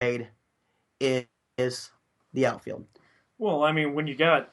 is the outfield. Well, I mean, when you got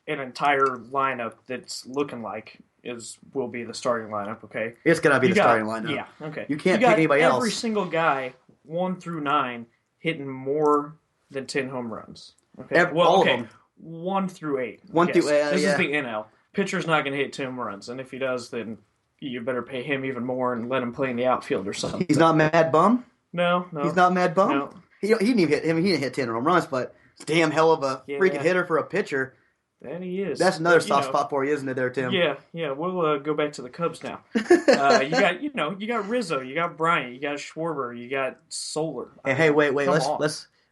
an entire lineup that's looking like is will be the starting lineup, okay? It's gonna be You the starting got lineup. yeah, okay. You You can't pick got anybody every else. single guy 1 through 9 hitting more than 10 home runs. Okay. Well, All of okay, them. 1 through 8. I One through guess this is yeah. the NL. Pitcher's not going to hit 10 runs, and if he does, then you better pay him even more and let him play in the outfield or something. He's not Mad Bum. No, He's no, not Mad Bum. no. He didn't even hit him. He didn't hit 10 home runs, but it's a damn hell of a freaking Yeah, hitter for a pitcher. and he is. That's another But you soft know, spot for you, isn't it, there, Tim? yeah, yeah. We'll go back to the Cubs now. You got Rizzo, you got Bryant, you got Schwarber, you got Solar. I And hey, mean, wait. come on.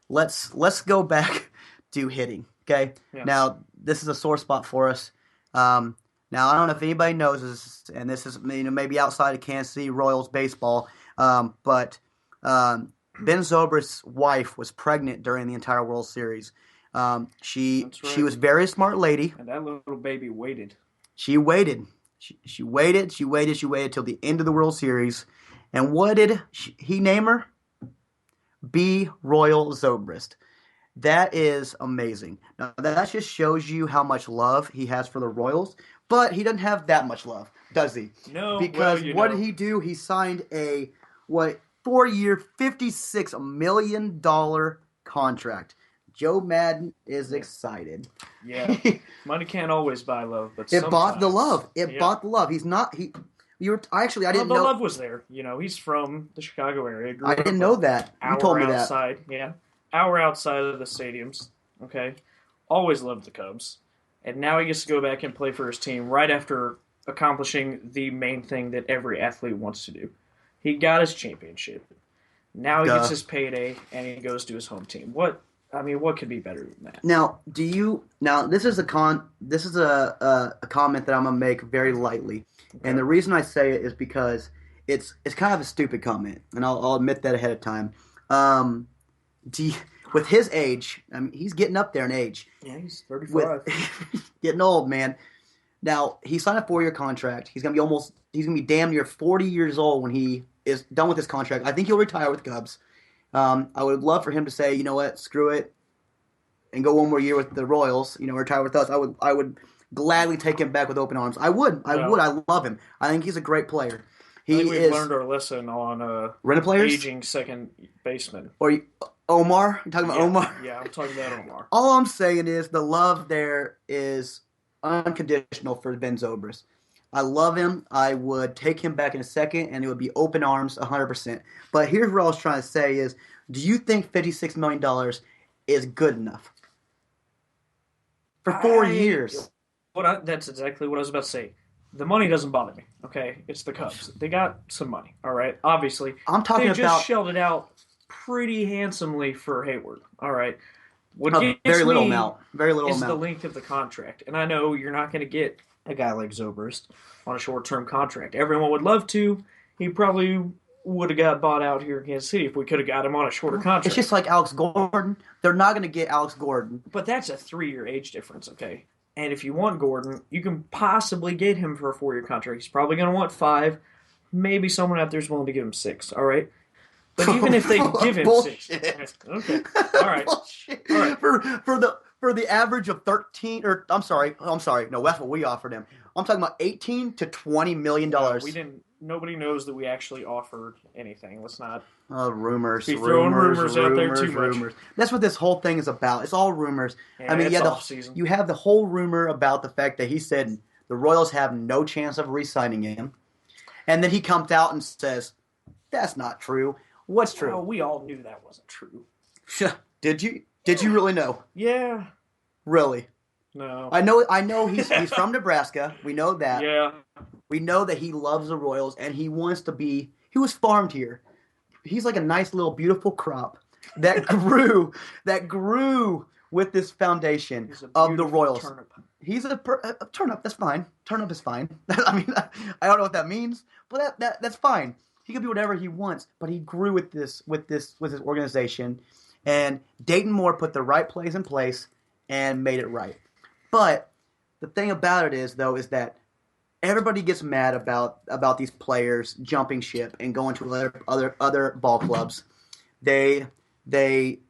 Let's go back to hitting. Okay. Yeah. Now this is a sore spot for us. Now I don't know if anybody knows this, and this is maybe outside of Kansas City Royals baseball, but Ben Zobrist's wife was pregnant during the entire World Series. She That's right. she was a very smart lady. And that little baby waited. She waited. She waited. She waited. She waited till the end of the World Series. And what did he name her? B. Royal Zobrist. That is amazing. Now, that just shows you how much love he has for the Royals. But he doesn't have that much love, does he? No, Because well, what did he do? He signed a 4-year, $56 million contract. Joe Madden is excited. Yeah, money can't always buy love, but It bought the sometimes. love. It Yeah. bought the love. He's not. You were actually. I Well, didn't the know. love was there. He's from the Chicago area. Grew I up didn't know that. You hour told me that. outside. Yeah, hour outside of the stadiums. Okay, always loved the Cubs, and now he gets to go back and play for his team right after accomplishing the main thing that every athlete wants to do. He got his championship. Now he gets Duh. his payday, and he goes to his home team. What could be better than that? Now, this is a comment that I'm gonna make very lightly, and the reason I say it is because it's kind of a stupid comment, and I'll admit that ahead of time. Do you, with his age, I mean, he's getting up there in age. Yeah, he's 35. With getting old, man. Now he signed a 4-year contract. He's gonna be damn near 40 years old when he is done with his contract. I think he'll retire with the Cubs. I would love for him to say, you know what, screw it, and go one more year with the Royals. Retire with us. I would gladly take him back with open arms. I would. I love him. I think he's a great player. I He think we've is learned our lesson on rental players aging second baseman. or Omar. You talking about Yeah, Omar? yeah, I'm talking about Omar. All I'm saying is the love there is unconditional for Ben Zobrist. I love him. I would take him back in a second, and it would be open arms 100%. But here's what I was trying to say is, do you think $56 million is good enough? For 4 years. That's exactly what I was about to say. The money doesn't bother me. Okay, it's the Cubs. They got some money. All right, obviously. I'm talking They about just shelled it out pretty handsomely for Hayward. All right. What a gets very little me amount. Very little is the amount. length of the contract, and I know you're not going to get a guy like Zobrist on a short-term contract. Everyone would love to. He probably would have got bought out here in Kansas City if we could have got him on a shorter contract. It's just like Alex Gordon. They're not going to get Alex Gordon. But that's a 3-year age difference, okay? And if you want Gordon, you can possibly get him for a 4-year contract. He's probably going to want 5. Maybe someone out there is willing to give him 6, all right? But even if they give him 6. Okay, all right. Bullshit. All right. For the average of 13, or I'm sorry, no, that's what we offered him. I'm talking about 18 to $20 million. We didn't. Nobody knows that we actually offered anything. Let's not Rumors. be throwing rumors out there too much. Rumors. That's what this whole thing is about. It's all rumors. Yeah, it's off-season. You have the whole rumor about the fact that he said the Royals have no chance of re-signing him, and then he comes out and says, "That's not true." What's true? Well, we all knew that wasn't true. Did you? Did you really know? Yeah. Really? No. I know he's from Nebraska. We know that. Yeah. We know that he loves the Royals and he wants to be. He was farmed here. He's like a nice little beautiful crop that grew with this foundation He's a of the beautiful Royals. turnip. He's a turnip. That's fine. Turnip is fine. I mean, I don't know what that means, but that's fine. He can be whatever he wants. But he grew with this organization, and Dayton Moore put the right plays in place and made it right. But the thing about it is that everybody gets mad about these players jumping ship and going to other ball clubs. They they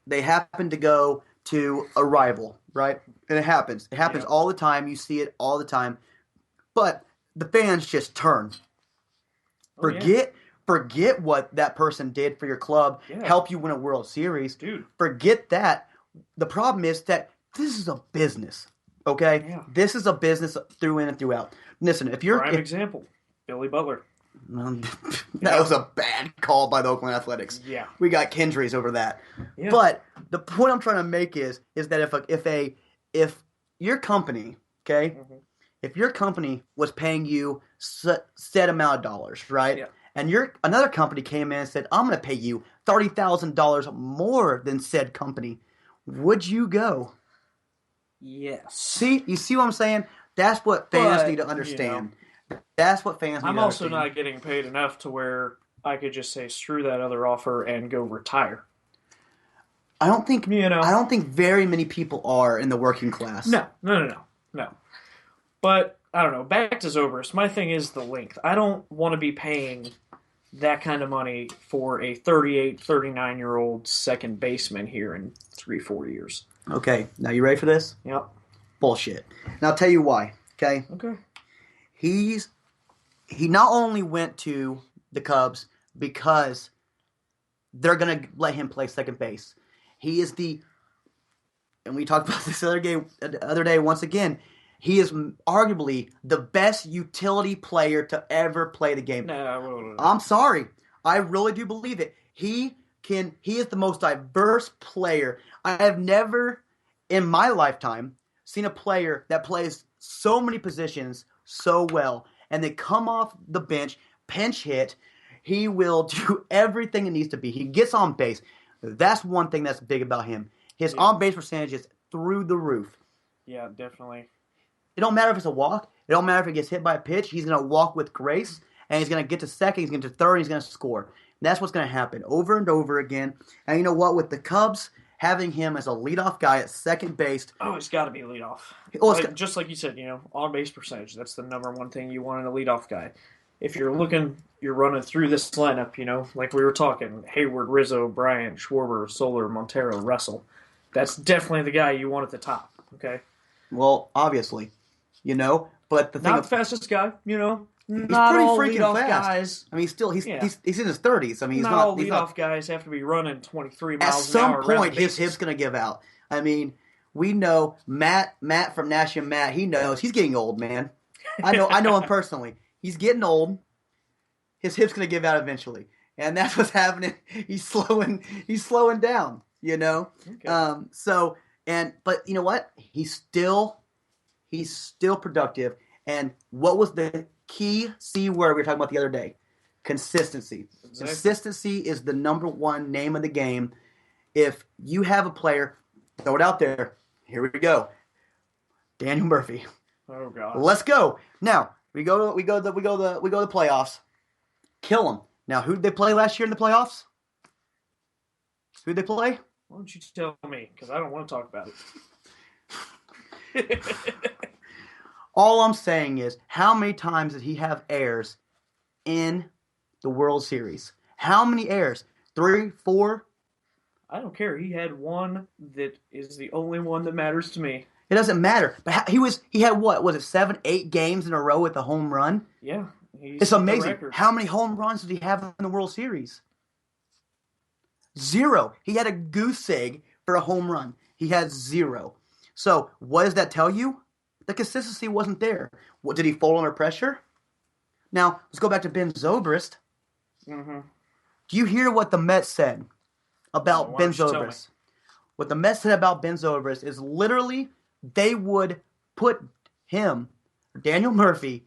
happen to go to a rival, right? And it happens. It happens all the time. You see it all the time. But the fans just turn. Forget what that person did for your club, help you win a World Series. Dude. Forget that. The problem is that this is a business, okay? Yeah. This is a business through in and throughout. Listen, Prime example, Billy Butler. That was a bad call by the Oakland Athletics. Yeah. We got Kendrys over that. Yeah. But the point I'm trying to make is that if your company, okay, if your company was paying you set amount of dollars, right? Yeah. And another company came in and said, I'm going to pay you $30,000 more than said company, would you go? Yes. See, you see what I'm saying? That's what fans need to understand. That's what fans need to understand. I'm also not getting paid enough to where I could just say screw that other offer and go retire. I don't think very many people are in the working class. No. But I don't know. Back to Zobrist. My thing is the length. I don't want to be paying that kind of money for a 38, 39-year-old second baseman here in 3-4 years. Okay, now you ready for this? Yep. Bullshit. Now I'll tell you why. Okay. Okay. He not only went to the Cubs because they're gonna let him play second base. He is and we talked about this the other day once again. He is arguably the best utility player to ever play the game. No. I'm sorry. I really do believe it. He is the most diverse player. I have never in my lifetime seen a player that plays so many positions so well, and they come off the bench, pinch hit. He will do everything it needs to be. He gets on base. That's one thing that's big about him. His on-base percentage is through the roof. Yeah, definitely. It don't matter if it's a walk. It don't matter if he gets hit by a pitch. He's going to walk with grace, and he's going to get to second. He's going to third, and he's going to score. And that's what's going to happen over and over again. And you know what? With the Cubs, having him as a leadoff guy at second base. Oh, it's got to be leadoff. Just like you said, on-base percentage. That's the number one thing you want in a leadoff guy. If you're running through this lineup, like we were talking, Hayward, Rizzo, Bryant, Schwarber, Soler, Montero, Russell. That's definitely the guy you want at the top, okay? Well, obviously, but the thing not the fastest guy, he's not pretty all freaking leadoff fast. Guys. I mean, he's in his 30s. I mean, not all leadoff guys have to be running 23 miles an hour. At some point, his hip's going to give out. I mean, we know Matt from Nashville. Matt, he knows he's getting old, man. I know him personally. He's getting old. His hip's going to give out eventually, and that's what's happening. He's slowing down. Okay. But you know what? He's still productive. And what was the key C word we were talking about the other day? Consistency. Exactly. Consistency is the number one name of the game. If you have a player, throw it out there. Here we go. Daniel Murphy. Oh God. Let's go. Now we go to the playoffs. Kill him. Now who did they play last year in the playoffs? Who did they play? Why don't you tell me? Because I don't want to talk about it. All I'm saying is, how many times did he have errors in the World Series? How many errors? 3, 4? I don't care. He had one that is the only one that matters to me. It doesn't matter. But he had what? Was it 7, 8 games in a row with a home run? Yeah. It's amazing. How many home runs did he have in the World Series? 0. He had a goose egg for a home run. He had 0. So what does that tell you? The consistency wasn't there. What, did he fall under pressure? Now, let's go back to Ben Zobrist. Mm-hmm. Do you hear what the Mets said about Ben Zobrist? What the Mets said about Ben Zobrist is literally they would put him, Daniel Murphy,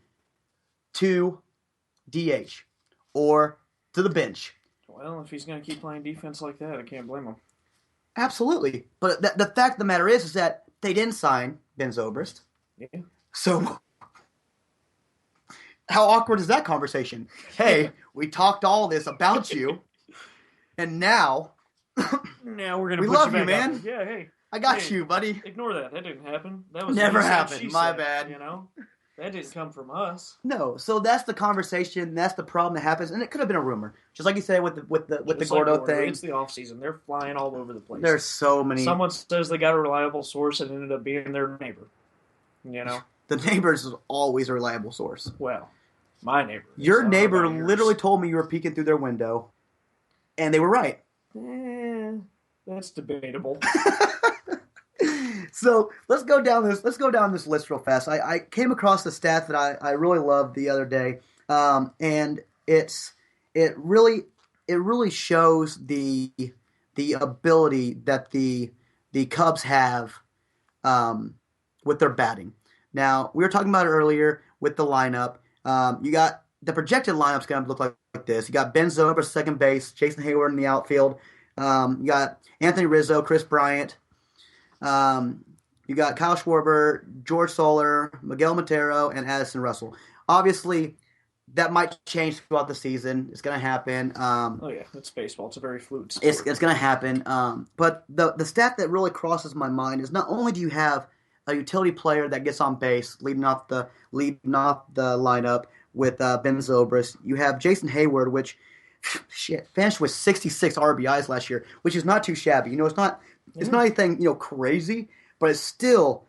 to DH or to the bench. Well, if he's going to keep playing defense like that, I can't blame him. Absolutely. But the fact of the matter is that they didn't sign Ben Zobrist. Yeah. So how awkward is that conversation? Hey, we talked all this about you, and now we're gonna. We love you, man. Yeah, hey, I got you, buddy. Ignore that. That didn't happen. That was never happened. My bad. That didn't come from us. No, so that's the conversation. That's the problem that happens, and it could have been a rumor, just like you say with the Just Gordo like thing. It's the off season. They're flying all over the place. There's so many. Someone says they got a reliable source and ended up being their neighbor. You know, the neighbors is always a reliable source. Well, my neighbor. Your neighbor literally told me you were peeking through their window, and they were right. That's debatable. So let's go down this list real fast. I came across the stat that I really loved the other day, and it really shows the ability that the Cubs have with their batting. Now we were talking about it earlier with the lineup. You got the projected lineup's going to look like this. You got Ben Zobrist second base, Jason Hayward in the outfield. You got Anthony Rizzo, Chris Bryant. You got Kyle Schwarber, George Soler, Miguel Montero, and Addison Russell. Obviously, that might change throughout the season. It's going to happen. It's baseball. It's a very fluid sport. It's going to happen. But the stat that really crosses my mind is not only do you have a utility player that gets on base, leading off the lineup with Ben Zobrist, you have Jason Hayward, which finished with 66 RBIs last year, which is not too shabby. It's not anything crazy, but it's still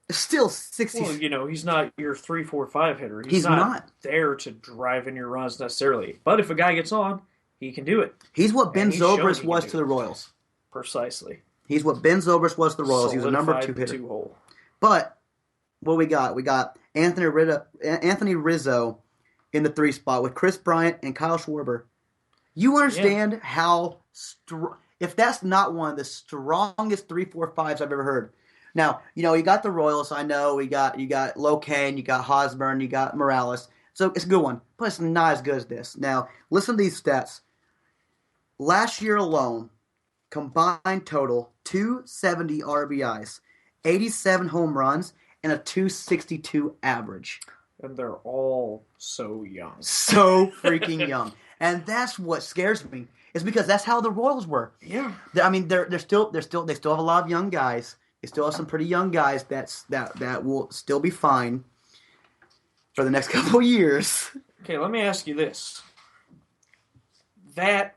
60. Well, he's not your 3, 4, 5 hitter. He's not there to drive in your runs necessarily. But if a guy gets on, he can do it. He's what Ben Zobrist was to the Royals. Precisely. He's what Ben Zobrist was to the Royals. He was a number 2 hitter. Two-hole. But what we got Anthony Rizzo in the 3 spot with Chris Bryant and Kyle Schwarber. You understand how if that's not one of the strongest 3-4-5s I've ever heard. Now, you got the Royals. I know you got Locaine, you got Hosburn, you got Morales. So it's a good one, but it's not as good as this. Now, listen to these stats. Last year alone, combined total 270 RBIs, 87 home runs, and a 262 average. And they're all so young. So freaking young. And that's what scares me. Is because that's how the Royals were. Yeah. I mean, they still have a lot of young guys. They still have some pretty young guys that will still be fine for the next couple of years. Okay, let me ask you this. That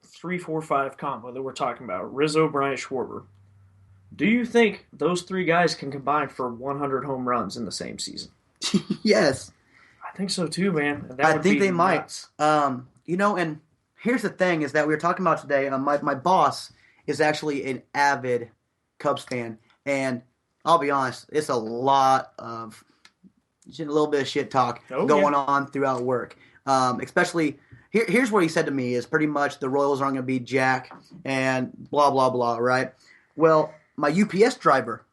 3-4-5 combo that we're talking about, Rizzo, Bryant, Schwarber, do you think those 3 guys can combine for 100 home runs in the same season? Yes. I think so too, man. I think they might. And here's the thing is that we were talking about today, my boss is actually an avid Cubs fan. And I'll be honest, it's a little bit of shit talk going on throughout work. Especially, here's what he said to me is pretty much the Royals aren't going to be Jack and blah, blah, blah, right? Well, my UPS driver,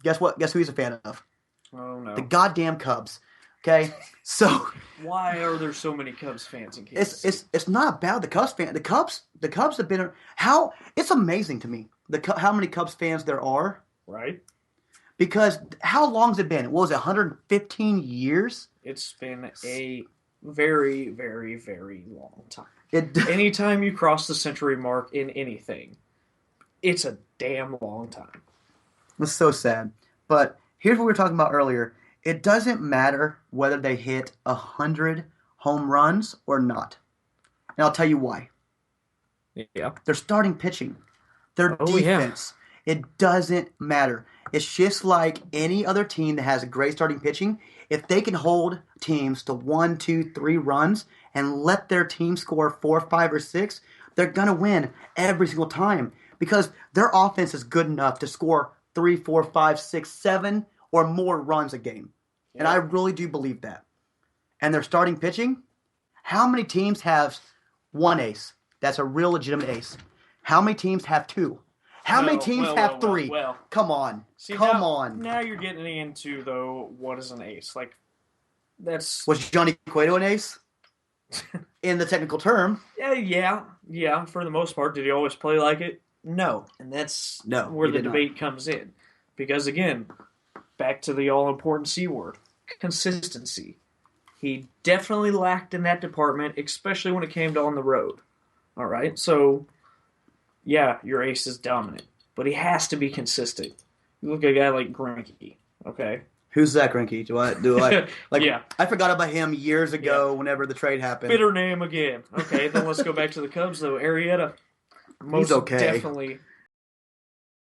guess what? Guess who he's a fan of? Oh, no. The goddamn Cubs. Okay? So why are there so many Cubs fans in Kansas City? It's not about the Cubs fan. The Cubs have been it's amazing to me how many Cubs fans there are. Right. Because how long's it been? What was it, 115 years? It's been a very, very, very long time. Anytime you cross the century mark in anything, it's a damn long time. It's so sad. But here's what we were talking about earlier. It doesn't matter whether they hit 100 home runs or not. And I'll tell you why. Yeah. Their starting pitching. Their defense. Yeah. It doesn't matter. It's just like any other team that has a great starting pitching. If they can hold teams to 1, 2, 3 runs and let their team score 4, 5, or 6, they're going to win every single time because their offense is good enough to score 3, 4, 5, 6, 7 or more runs a game. Yeah. And I really do believe that. And their starting pitching, how many teams have one ace? That's a real legitimate ace. How many teams have 2? How many teams have 3? Come on. Come on. Now you're getting into, though, what is an ace? Like, that's... Was Johnny Cueto an ace? In the technical term. Yeah, for the most part. Did he always play like it? No. And that's where the debate comes in. Because, again, back to the all-important C word, consistency. He definitely lacked in that department, especially when it came to on the road. All right? So... yeah, your ace is dominant, but he has to be consistent. You look at a guy like Greinke, okay? Who's Zach Greinke? Like? Yeah. I forgot about him years ago. Whenever the trade happened. Bitter name again. Okay, then let's go back to the Cubs though. Arrieta, most okay. definitely